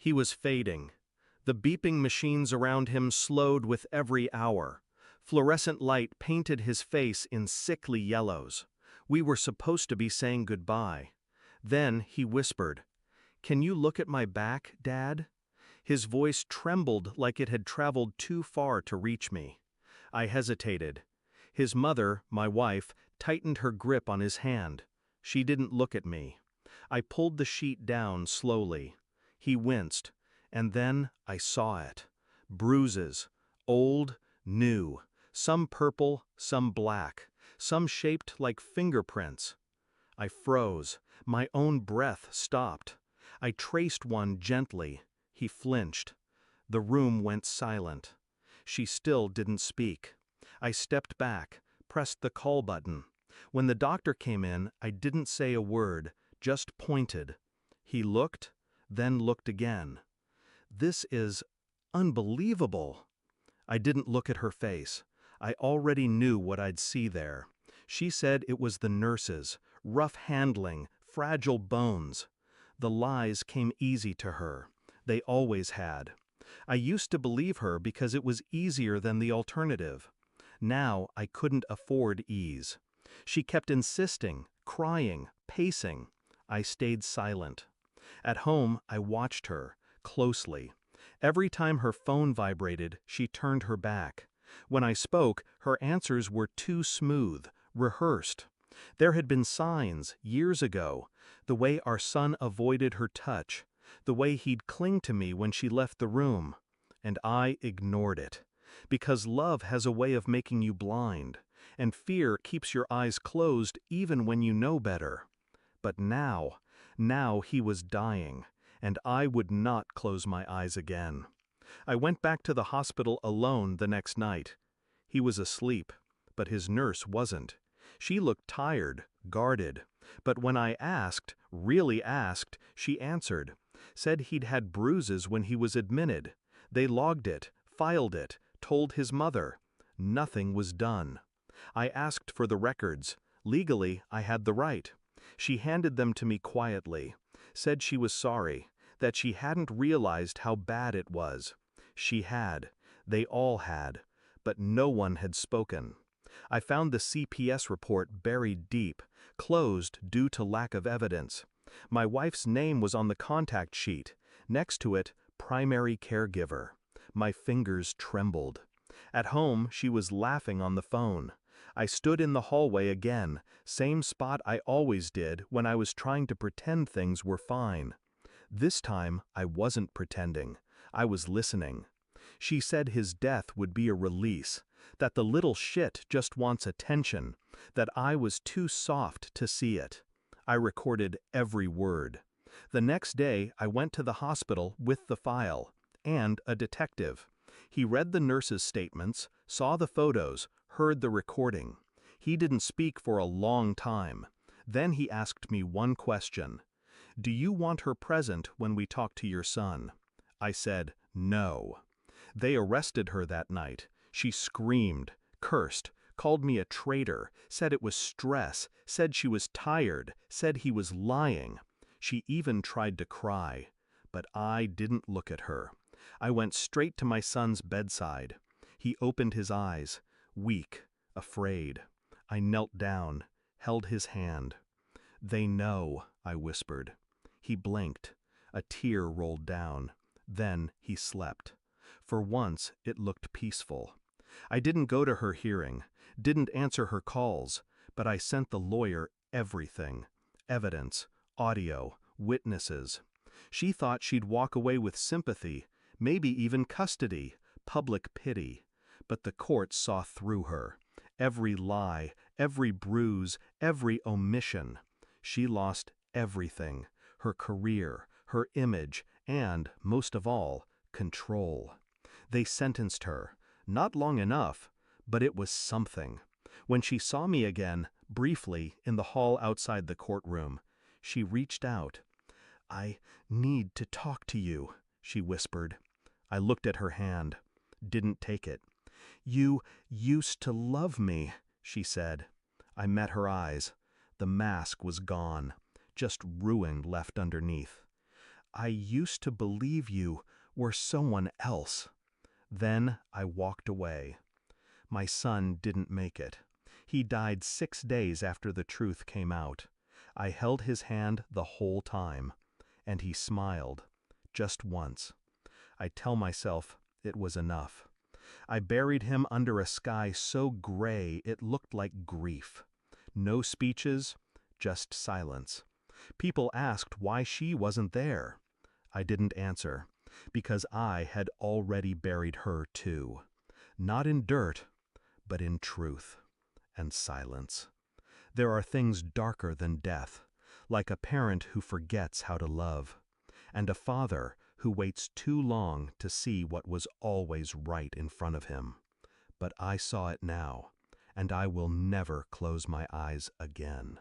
He was fading. The beeping machines around him slowed with every hour. Fluorescent light painted his face in sickly yellows. We were supposed to be saying goodbye. Then he whispered, "Can you look at my back, Dad?" His voice trembled like it had traveled too far to reach me. I hesitated. His mother, my wife, tightened her grip on his hand. She didn't look at me. I pulled the sheet down slowly. He winced, and then I saw it. Bruises, old, new, some purple, some black, some shaped like fingerprints. I froze. My own breath stopped. I traced one gently. He flinched. The room went silent. She still didn't speak. I stepped back, pressed the call button. When the doctor came in, I didn't say a word, just pointed. He looked, then looked again. "This is unbelievable." I didn't look at her face. I already knew what I'd see there. She said it was the nurses, rough handling, fragile bones. The lies came easy to her. They always had. I used to believe her because it was easier than the alternative. Now I couldn't afford ease. She kept insisting, crying, pacing. I stayed silent. At home, I watched her, closely. Every time her phone vibrated, she turned her back. When I spoke, her answers were too smooth, rehearsed. There had been signs, years ago, the way our son avoided her touch, the way he'd cling to me when she left the room. And I ignored it. Because love has a way of making you blind, and fear keeps your eyes closed even when you know better. But now he was dying, and I would not close my eyes again. I went back to the hospital alone the next night. He was asleep, but his nurse wasn't. She looked tired, guarded, but when I asked, really asked, she answered, said he'd had bruises when he was admitted. They logged it, filed it, told his mother. Nothing was done. I asked for the records. Legally, I had the right. She handed them to me quietly, said she was sorry, that she hadn't realized how bad it was. She had. They all had. But no one had spoken. I found the CPS report buried deep, closed due to lack of evidence. My wife's name was on the contact sheet. Next to it, primary caregiver. My fingers trembled. At home, she was laughing on the phone. I stood in the hallway again, same spot I always did when I was trying to pretend things were fine. This time, I wasn't pretending. I was listening. She said his death would be a release, that the little shit just wants attention, that I was too soft to see it. I recorded every word. The next day, I went to the hospital with the file, and a detective. He read the nurse's statements, saw the photos, heard the recording. He didn't speak for a long time. Then he asked me one question. "Do you want her present when we talk to your son?" I said, "No." They arrested her that night. She screamed, cursed, called me a traitor, said it was stress, said she was tired, said he was lying. She even tried to cry. But I didn't look at her. I went straight to my son's bedside. He opened his eyes, weak, afraid. I knelt down, held his hand. "They know," I whispered. He blinked. A tear rolled down. Then he slept. For once, it looked peaceful. I didn't go to her hearing, didn't answer her calls, but I sent the lawyer everything. Evidence, audio, witnesses. She thought she'd walk away with sympathy, maybe even custody, public pity. But the court saw through her. Every lie, every bruise, every omission. She lost everything. Her career, her image, and, most of all, control. They sentenced her. Not long enough, but it was something. When she saw me again, briefly, in the hall outside the courtroom, she reached out. "I need to talk to you," she whispered. I looked at her hand. Didn't take it. "You used to love me," she said. I met her eyes. The mask was gone. Just ruin left underneath. I used to believe you were someone else. Then I walked away. My son didn't make it. He died 6 days after the truth came out. I held his hand the whole time, and he smiled, just once. I tell myself it was enough. I buried him under a sky so gray it looked like grief. No speeches, just silence. People asked why she wasn't there. I didn't answer, because I had already buried her too. Not in dirt, but in truth and silence. There are things darker than death, like a parent who forgets how to love, and a father who waits too long to see what was always right in front of him. But I saw it now, and I will never close my eyes again.